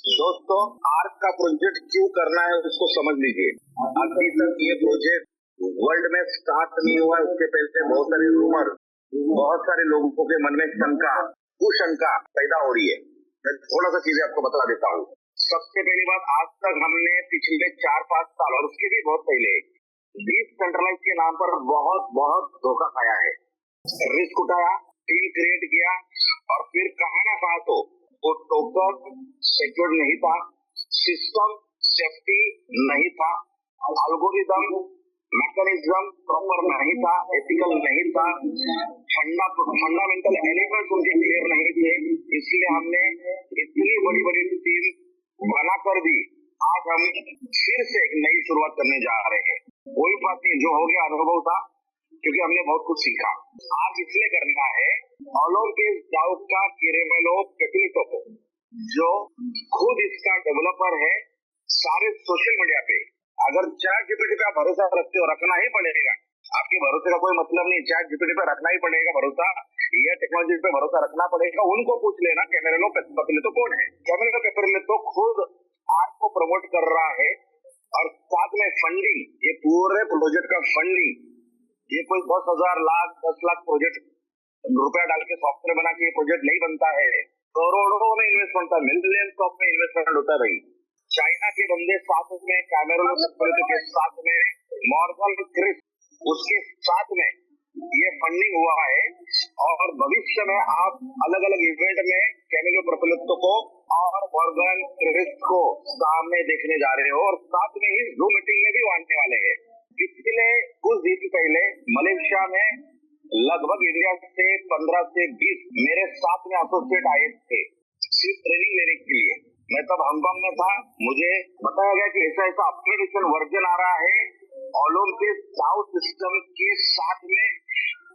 दोस्तों, आर्क का प्रोजेक्ट क्यों करना है उसको समझ लीजिए। अभी तक ये प्रोजेक्ट वर्ल्ड में स्टार्ट नहीं हुआ। उसके पहले बहुत सारे रूमर, बहुत सारे लोगों के मन में शंका, कुशंका पैदा हो रही है। मैं थोड़ा सा चीजें आपको बता देता हूँ। सबसे पहली बात, आज तक हमने पिछले 4-5 साल और उसके भी बहुत पहले डिसेंट्रलाइज के नाम पर बहुत धोखा खाया है। रिस्क उठाया, टीम क्रिएट किया और फिर कहा ना कहा तो वो टोकन सिक्योर नहीं था, सिस्टम सेफ्टी नहीं था, एल्गोरिदम मैकेनिज्म प्रॉपर नहीं था, एथिकल नहीं था, फंडामेंटल एलिमेंट्स उनके क्लियर नहीं थे। इसलिए हमने इतनी बड़ी टीम बनाकर भी आज हम फिर से एक नई शुरुआत करने जा रहे हैं। कोई बात नहीं, जो हो गया अनुभव था, क्योंकि हमने बहुत कुछ सीखा। आज इसलिए करना है ओलंपिस डाउ का किरेमेलो पेपिलिटो को, जो खुद इसका डेवलपर है, सारे सोशल मीडिया पे अगर चैट जीपीटी पे आप भरोसा रखते हो, रखना ही पड़ेगा। आपके भरोसे का कोई मतलब नहीं, चैट जीपीटी पे रखना ही पड़ेगा भरोसा, ये टेक्नोलॉजी पे भरोसा रखना पड़ेगा। उनको पूछ लेना कैमेरेलो पेपिलिटो कौन है। कैमेरेलो पेपिलिटो खुद आर्क को प्रमोट कर रहा है और साथ में फंडिंग, ये पूरे प्रोजेक्ट का फंडिंग, ये कोई 10,000 लाख 10 लाख प्रोजेक्ट रुपया डाल के सॉफ्टवेयर बना के ये प्रोजेक्ट नहीं बनता है। करोड़ों में इन्वेस्टमेंट होता है, मिलियंस ऑफ में इन्वेस्टमेंट होता है भाई। चाइना के बंदे साथ में, कैमेरेलो पेपिलिटो के साथ में, मॉर्गन क्रिस उसके साथ में ये फंडिंग हुआ है। और भविष्य में आप अलग अलग इवेंट में कैमेरेलो पेपिलिटो को और मॉर्गन क्रिस को सामने देखने जा रहे हो और साथ में ही जूम मीटिंग में भी आने वाले हैं। पिछले कुछ दिन पहले मलेशिया में लगभग इंडिया से 15 से 20 मेरे साथ में एसोसिएट आए थे सिर्फ ट्रेनिंग लेने के लिए। मैं तब हांगकांग में था। मुझे बताया गया कि ऐसा अपग्रेडेशन वर्जन आ रहा है ओलंपिस डाउ सिस्टम के साथ में,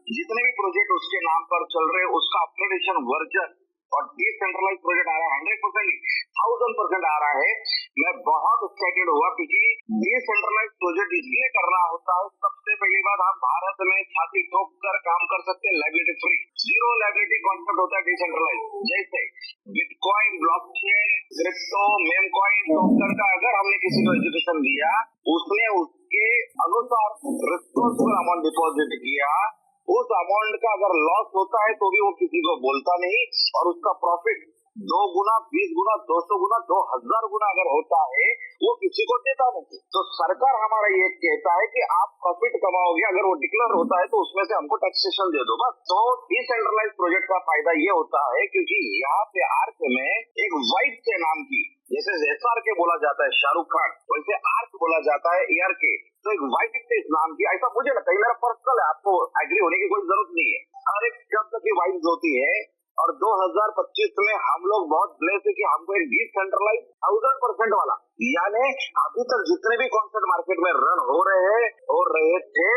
जितने भी प्रोजेक्ट उसके नाम पर चल रहे उसका अपग्रेडेशन वर्जन और डिसेंट्रलाइज प्रोजेक्ट आ रहा है। 100% नहीं, 1000% आ रहा है। मैं बहुत एक्साइटेड हुआ क्योंकि डिसेंट्रलाइज प्रोजेक्ट इसलिए करना होता है, सबसे पहली बात हम भारत में छाती ठोक कर काम कर सकते हैं liability free, zero liability concept होता है डिसेंट्रलाइज। जैसे bitcoin, blockchain, crypto, ma'am coin, token का अगर हमने किसी को एजुकेशन दिया, उसने उसके अनुसार रिस्पॉन्सिबल अमाउंट डिपॉजिट किया, उस अमाउंट का अगर लॉस होता है तो भी वो किसी को बोलता नहीं और उसका प्रॉफिट 2 गुना, 20 गुना, 200 गुना, 2000 गुना अगर होता है वो किसी को देता नहीं। तो सरकार हमारा ये कहता है कि आप प्रॉफिट कमाओगे, अगर वो डिक्लेयर होता है तो उसमें से हमको टैक्सेशन दे दो बस। तो डिसेंट्रलाइज प्रोजेक्ट का फायदा ये होता है क्योंकि यहाँ पे आर्क में एक वाइट के नाम की, जैसे SRK बोला जाता है शाहरुख खान, वैसे आर्क बोला जाता है ARK। तो एक वाइट से इस नाम की, ऐसा मुझे लगता है, मेरा पर्सनल है, आपको एग्री होने की कोई जरूरत नहीं है। हर एक शब्द की वाइब्स होती है और 2025 में हम लोग बहुत ब्लेस है कि हमको एक डिसेंट्रलाइज 1000% वाला, यानी अभी तक जितने भी कॉन्सेप्ट मार्केट में रन हो रहे थे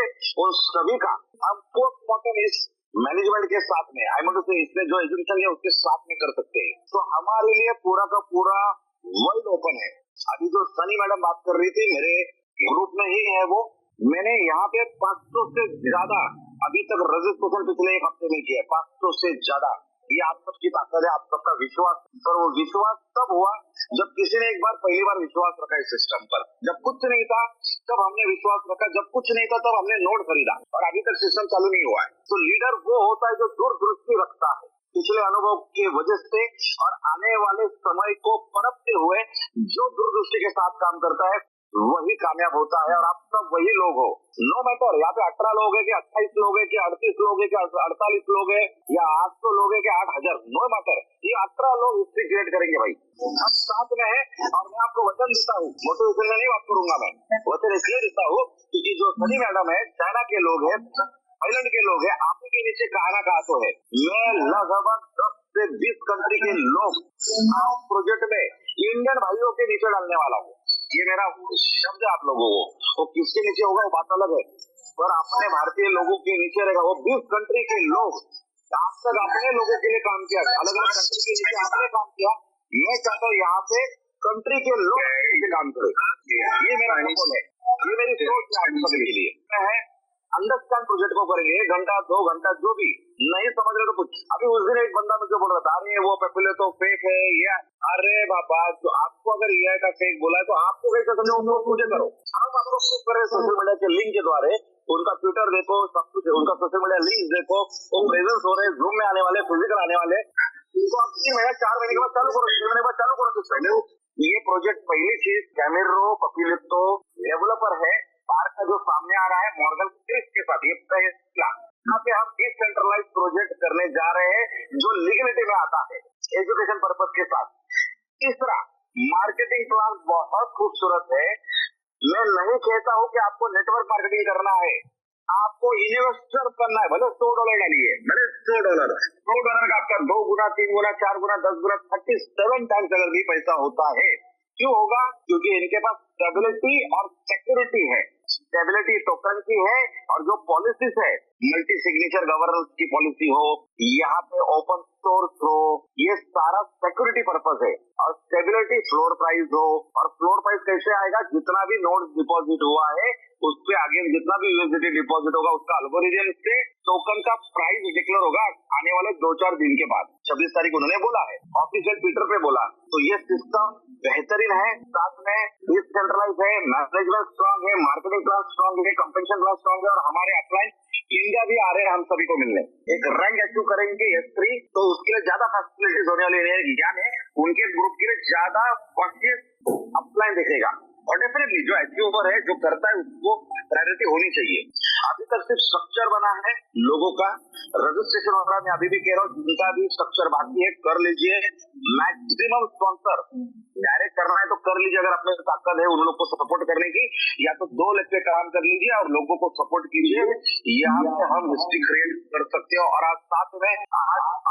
उन सभी का हम पोस्टमार्टम इस मैनेजमेंट के साथ में, इसमें जो एजुकेशन है उसके साथ में कर सकते हैं। तो हमारे लिए पूरा का पूरा वर्ल्ड ओपन है। अभी जो सनी मैडम बात कर रही थी, मेरे ग्रुप में ही है वो, मैंने यहाँ पे 500 से ज्यादा अभी तक रजिस्ट्रेशन पिछले एक हफ्ते में किया है, 500 से ज्यादा। ये आप सबकी ताकत है, आप सबका विश्वास। पर वो विश्वास तब हुआ जब किसी ने एक बार पहली बार विश्वास रखा इस सिस्टम पर। जब कुछ नहीं था तब हमने विश्वास रखा, जब कुछ नहीं था तब हमने नोट खरीदा और अभी तक सिस्टम चालू नहीं हुआ है। तो लीडर वो होता है जो दूरदृष्टि रखता है पिछले अनुभव की वजह से और आने वाले समय को परखते हुए जो दूरदृष्टि के साथ काम करता है वही कामयाब होता है। और आप सब वही लोग हो, नो मैटर यहाँ पे 18 लोग है कि 28 लोग है कि 38 लोग है कि 48 लोग है या 800 लोग है कि 8000, नो मैटर, ये 18 लोग हिस्ट्री क्रिएट करेंगे भाई। अब साथ में है और मैं आपको वचन देता हूँ, मोटिवेशन में नहीं बात करूंगा, मैं वचन इसलिए देता हूँ क्योंकि जो सनी मैडम है, चाइना के लोग है, थाईलैंड के लोग है, आप के नीचे कहा ना कहा तो है। मैं लगभग 10 से 20 कंट्री के लोग आप प्रोजेक्ट में इंडियन भाइयों के नीचे डालने वाला हूँ। ये मेरा शब्द है आप लोगों को, वो किसके नीचे होगा वो बात अलग है, पर अपने भारतीय लोगों के नीचे रहेगा। वो 20 कंट्री के लोग आज तक अपने लोगों के लिए काम किया, अलग अलग कंट्री के नीचे आपने काम किया। मैं चाहता हूँ यहाँ पे कंट्री के लोग काम करें, ये मेरा अनुभव है, ये मेरी सोच है आप सबके लिए है। अंडरस्टैंड टाइम प्रोजेक्ट को करेंगे, 1 घंटा 2 घंटा जो भी नहीं समझ रहे तो कुछ। अभी उस दिन एक बंदा मुझे बोल रहा था, अरे वो पेपिले तो फेक है ये। अरे बाबा, तो आपको अगर ये का फेक बोला है तो आपको कैसे समझो, मुझे करो। हम आपको प्रूफ कर रहे हैं सोशल मीडिया के लिंक के द्वारा। उनका ट्विटर देखो, सब कुछ उनका सोशल मीडिया लिंक देखो, वो प्रेजेंस हो रहे, जूम में आने वाले, फिजिकल आने वाले। इनको आप 3 महीना 4 महीने के बाद चालू करो, 6 महीने के बाद चालू करो सिस्टम। ये प्रोजेक्ट पहली चीज कैमेरो पपीलितो डेवलपर है पार्क का जो सामने आ रहा है मॉर्गन क्रिस के साथ, ये यहाँ पे हम डिसेंट्रलाइज प्रोजेक्ट करने जा रहे हैं जो लीगलिटी में आता है एजुकेशन पर्पज के साथ। तीसरा, मार्केटिंग प्लान बहुत खूबसूरत है। मैं नहीं कहता हूँ कि आपको नेटवर्क मार्केटिंग करना है, आपको इन्वेस्टर करना है। भले $100 डालिए, भले $100 का आपका 2 गुना 3 गुना 4 गुना 10 गुना 37 टाइम्स अगर भी पैसा होता है। क्यों होगा? क्योंकि इनके पास स्टेबिलिटी और सिक्योरिटी है। स्टेबिलिटी टोकन की है और जो पॉलिसीज है मल्टी सिग्नेचर गवर्नेंस की पॉलिसी हो, यहाँ पे ओपन सोर्स हो, ये सारा सिक्योरिटी पर्पज है। और स्टेबिलिटी फ्लोर प्राइस हो, और फ्लोर प्राइस कैसे आएगा? जितना भी नोट डिपॉजिट हुआ है उसके आगे जितना भी यूएसडीटी डिपॉजिट होगा उसका एल्गोरिथम से टोकन का प्राइस डिक्लेयर होगा आने वाले 2-4 दिन के बाद। 26 तारीख उन्होंने बोला है, ऑफिशियल ट्विटर पे बोला। तो ये सिस्टम बेहतरीन है, साथ में डिसेंट्रलाइज है, मैनेजमेंट स्ट्रांग है, मार्केटिंग प्लान स्ट्रांग है, कंपनसेशन प्लान स्ट्रांग है। और हमारे अपलाइन इंडिया भी आ रहे हैं हम सभी को मिलने। एक रैंक अचीव करेंगे S3, तो उसके लिए ज्यादा फैसिलिटीज होने वाली है, यानी उनके ग्रुप के लिए ज्यादा कॉन्शियस अपलाइन दिखेगा। और डेफिनेटली जो अचीवर है, जो करता है, उसको प्रायोरिटी होनी चाहिए। अभी तक सिर्फ स्ट्रक्चर बना है लोगों का, रजिस्ट्रेशन हो रहा है। मैं अभी भी कह रहा हूँ, जिनका भी स्ट्रक्चर बाकी है कर लीजिए। मैक्सिमम स्पॉन्सर डायरेक्ट करना है तो कर लीजिए, अगर अपने ताकत है उन लोग को सपोर्ट करने की, या तो 2 लेग पे काम कर लीजिए और लोगों को सपोर्ट कीजिए। यहाँ पे हम हिस्ट्री क्रिएट कर सकते हो। और आज साथ में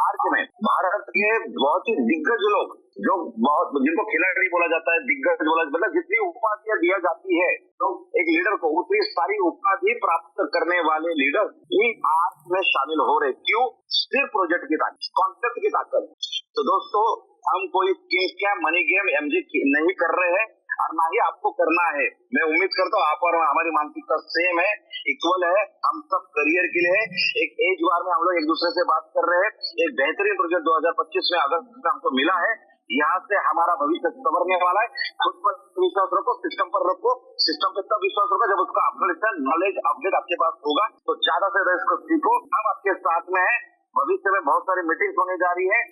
आज में भारत के बहुत ही दिग्गज लोग, जो बहुत जिनको खिलाड़ी बोला जाता है, दिग्गज बोला, मतलब जितनी उपाधियां दिया जाती है तो एक लीडर को, उतनी सारी उपाधि प्राप्त करने वाले लीडर ही आर्ट में शामिल हो रहे। क्यों? सिर्फ प्रोजेक्ट की ताकत, कॉन्सेप्ट की ताकत। तो दोस्तों, हम कोई स्कीम मनी गेम MG नहीं कर रहे हैं और ना ही आपको करना है। मैं उम्मीद करता हूँ आप और हमारी मानसिकता सेम है, इक्वल है। हम सब करियर के लिए एक एज बार में हम लोग एक दूसरे से बात कर रहे हैं। एक बेहतरीन प्रोजेक्ट 2025 में अगस्त में हमको मिला है। यहाँ से हमारा भविष्य संवरने वाला है। खुद पर विश्वास रखो, सिस्टम पर रखो। सिस्टम पे तब विश्वास होगा जब उसका अपडेट नॉलेज अपडेट आपके पास होगा। तो ज्यादा से ज्यादा इसको सीखो। हम आपके साथ में है। भविष्य में बहुत सारी मीटिंग होने जा रही है।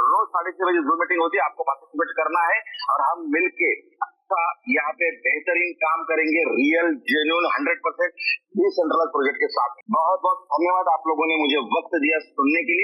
रोज 6:30 बजे जूम मीटिंग होती है, आपको पार्टिसिपेट करना है और हम मिलके यहाँ पे बेहतरीन काम करेंगे, रियल जेन्युइन 100% डिसेंट्रलाइज प्रोजेक्ट के साथ। बहुत बहुत धन्यवाद आप लोगों ने मुझे वक्त दिया सुनने के लिए।